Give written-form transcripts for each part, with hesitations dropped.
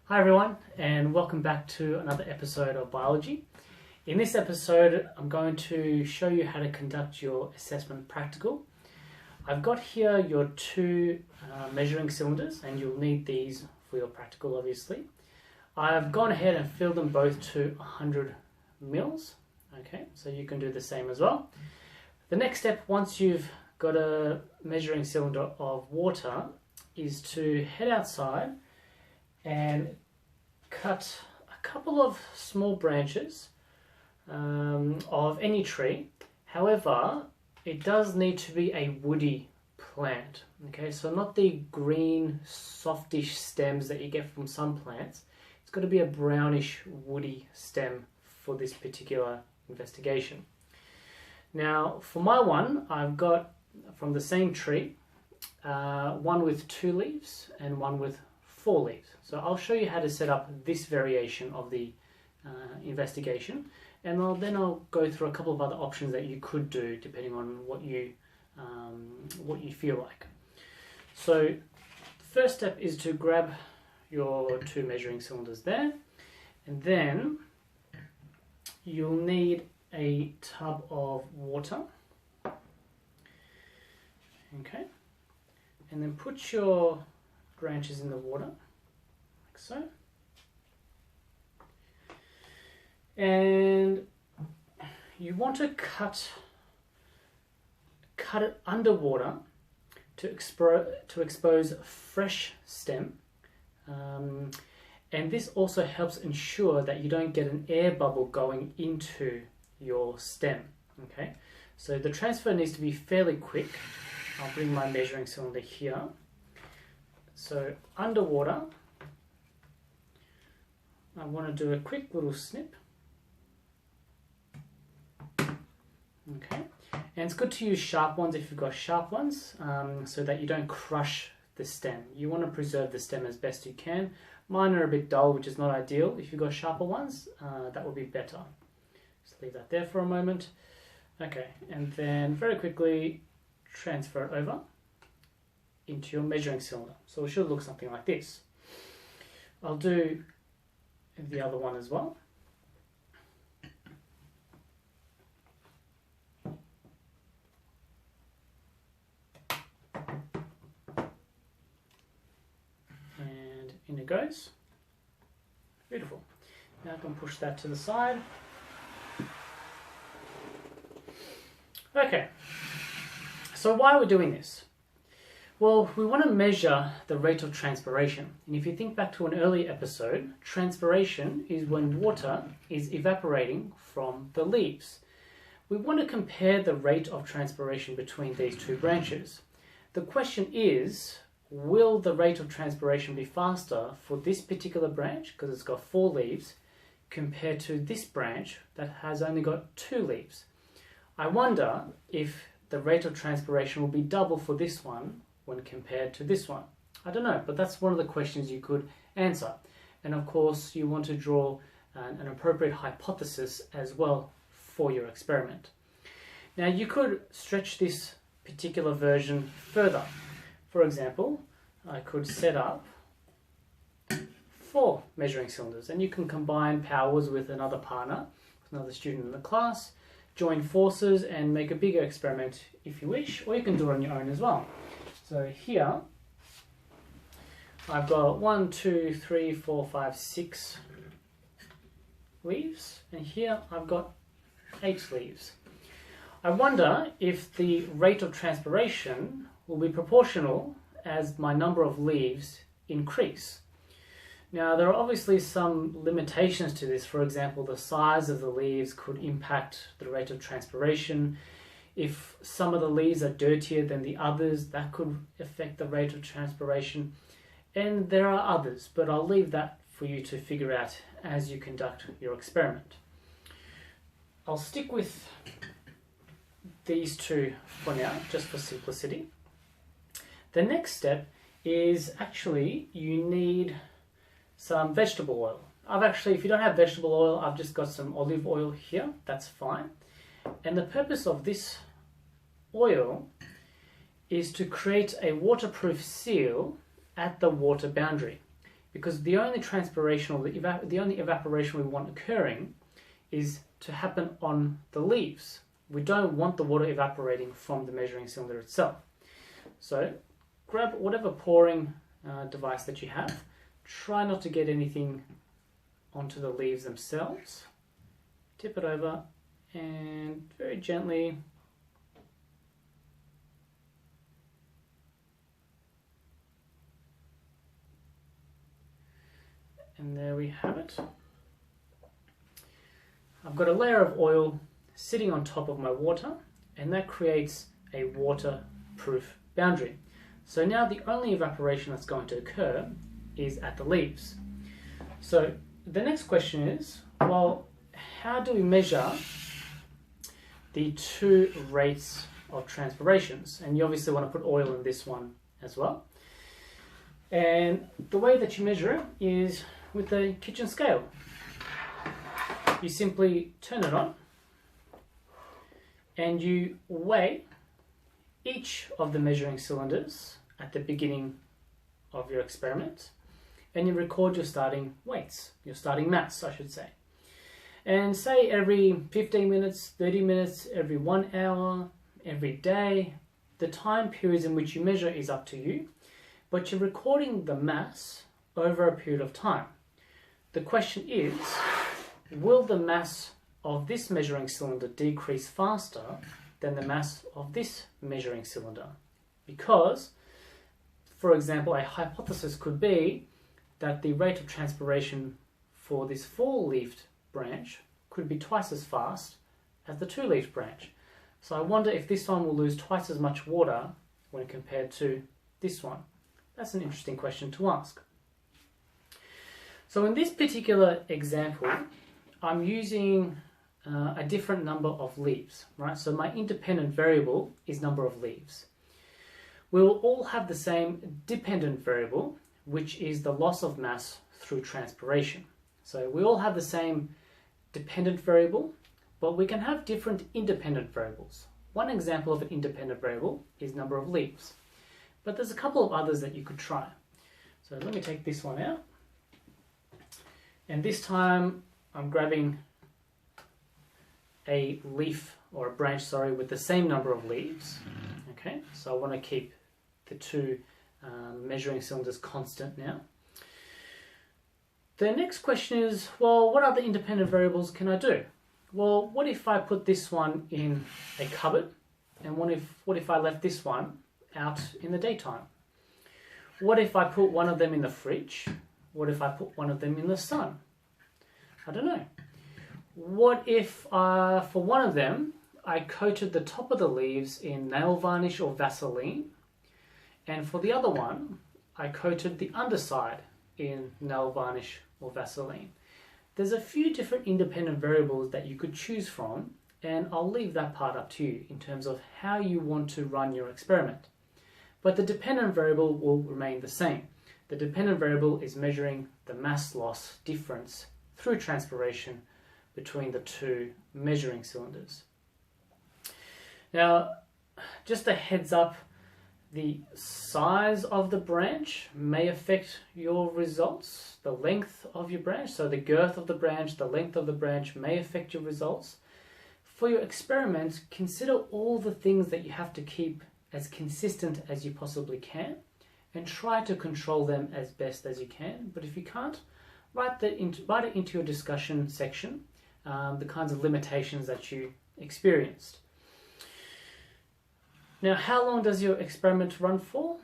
Hi everyone, and welcome back to another episode of biology. In this episode, I'm going to show you how to conduct your assessment practical. I've got here your two measuring cylinders, and you'll need these for your practical, obviously. I've gone ahead and filled them both to 100 mils. Okay, so you can do the same as well. The next step, once you've got a measuring cylinder of water, is to head outside and cut a couple of small branches of any tree. However, it does need to be a woody plant. Okay, so not the green softish stems that you get from some plants. It's got to be a brownish woody stem for this particular investigation. Now for my one, I've got from the same tree one with 2 leaves and one with 4 leaves. So I'll show you how to set up this variation of the investigation, and then I'll go through a couple of other options that you could do depending on what you feel like. So the first step is to grab your 2 measuring cylinders there, and then you'll need a tub of water. Okay, and then put your branches in the water, like so. And you want to cut it underwater to expose fresh stem. And this also helps ensure that you don't get an air bubble going into your stem. Okay, so the transfer needs to be fairly quick. I'll bring my measuring cylinder here. So underwater, I want to do a quick little snip. Okay, and it's good to use sharp ones if you've got sharp ones, so that you don't crush the stem. You want to preserve the stem as best you can. Mine are a bit dull, which is not ideal. If you've got sharper ones, that would be better. Just leave that there for a moment. Okay, and then very quickly transfer it over into your measuring cylinder. So it should look something like this. I'll do the other one as well. And in it goes. Beautiful. Now I can push that to the side. Okay, so why are we doing this? Well, we want to measure the rate of transpiration. And if you think back to an earlier episode, transpiration is when water is evaporating from the leaves. We want to compare the rate of transpiration between these 2 branches. The question is, will the rate of transpiration be faster for this particular branch, because it's got 4 leaves, compared to this branch that has only got 2 leaves? I wonder if the rate of transpiration will be double for this one when compared to this one. I don't know, but that's one of the questions you could answer. And of course, you want to draw an appropriate hypothesis as well for your experiment. Now, you could stretch this particular version further. For example, I could set up 4 measuring cylinders, and you can combine powers with another partner, with another student in the class, join forces and make a bigger experiment if you wish, or you can do it on your own as well. So here I've got 1, 2, 3, 4, 5, 6 leaves, and here I've got 8 leaves. I wonder if the rate of transpiration will be proportional as my number of leaves increase. Now, there are obviously some limitations to this. For example, the size of the leaves could impact the rate of transpiration. If some of the leaves are dirtier than the others, that could affect the rate of transpiration. And there are others, but I'll leave that for you to figure out as you conduct your experiment. I'll stick with these 2 for now, just for simplicity. The next step is actually you need some vegetable oil. If you don't have vegetable oil, I've just got some olive oil here, that's fine. And the purpose of this oil is to create a waterproof seal at the water boundary. because the only transpiration or the only evaporation we want occurring is to happen on the leaves. We don't want the water evaporating from the measuring cylinder itself. So grab whatever pouring device that you have. Try not to get anything onto the leaves themselves. Tip it over and very gently and there we have it. I've got a layer of oil sitting on top of my water, and that creates a waterproof boundary. So now the only evaporation that's going to occur is at the leaves. So the next question is, well, how do we measure the two rates of transpirations? And you obviously want to put oil in this one as well. And the way that you measure it is with the kitchen scale. You simply turn it on and you weigh each of the measuring cylinders at the beginning of your experiment, and you record your starting weights, your starting mass, I should say. And say every 15 minutes, 30 minutes, every 1 hour, every day, the time periods in which you measure is up to you, but you're recording the mass over a period of time. The question is, will the mass of this measuring cylinder decrease faster than the mass of this measuring cylinder? Because, for example, a hypothesis could be that the rate of transpiration for this 4-leafed branch could be twice as fast as the 2-leafed branch. So I wonder if this one will lose twice as much water when compared to this one. That's an interesting question to ask. So in this particular example, I'm using a different number of leaves, right? So my independent variable is number of leaves. We will all have the same dependent variable, which is the loss of mass through transpiration. So we all have the same dependent variable, but we can have different independent variables. One example of an independent variable is number of leaves, but there's a couple of others that you could try. So let me take this one out, and this time I'm grabbing a leaf or a branch, sorry, with the same number of leaves. Okay, so I want to keep the two measuring cylinders constant now. The next question is, well, what other independent variables can I do? Well, what if I put this one in a cupboard, and what if I left this one out in the daytime? What if I put one of them in the fridge? What if I put one of them in the sun? I don't know. What if, for one of them, I coated the top of the leaves in nail varnish or Vaseline, and for the other one, I coated the underside in nail varnish or Vaseline? There's a few different independent variables that you could choose from, and I'll leave that part up to you in terms of how you want to run your experiment. But the dependent variable will remain the same. The dependent variable is measuring the mass loss difference through transpiration between the two measuring cylinders. Now, just a heads up, the size of the branch may affect your results, the length of your branch, so the girth of the branch, the length of the branch may affect your results. For your experiment, consider all the things that you have to keep as consistent as you possibly can, and try to control them as best as you can. But if you can't, write it into your discussion section, the kinds of limitations that you experienced. Now, how long does your experiment run for?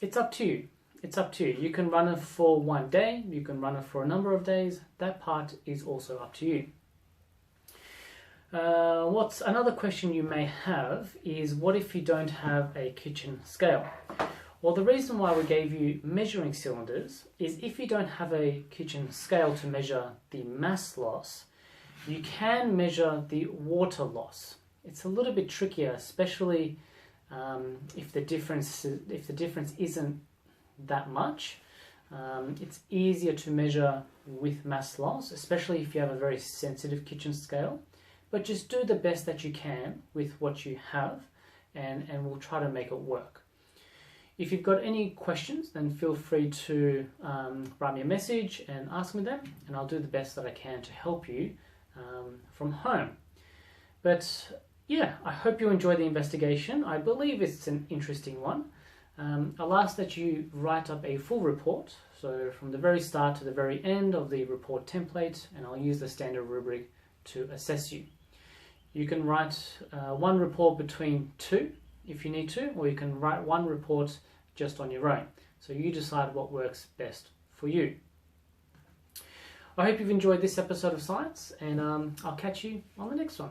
It's up to you. It's up to you. You can run it for 1 day, you can run it for a number of days. That part is also up to you. What's another question you may have is, what if you don't have a kitchen scale? Well, the reason why we gave you measuring cylinders is if you don't have a kitchen scale to measure the mass loss, you can measure the water loss. It's a little bit trickier, especially if the difference isn't that much. It's easier to measure with mass loss, especially if you have a very sensitive kitchen scale. But just do the best that you can with what you have, and we'll try to make it work. If you've got any questions, then feel free to write me a message and ask me them, and I'll do the best that I can to help you from home. But yeah, I hope you enjoy the investigation. I believe it's an interesting one. I'll ask that you write up a full report, so from the very start to the very end of the report template, and I'll use the standard rubric to assess you. You can write one report between two if you need to, or you can write one report just on your own. So you decide what works best for you. I hope you've enjoyed this episode of Science, and I'll catch you on the next one.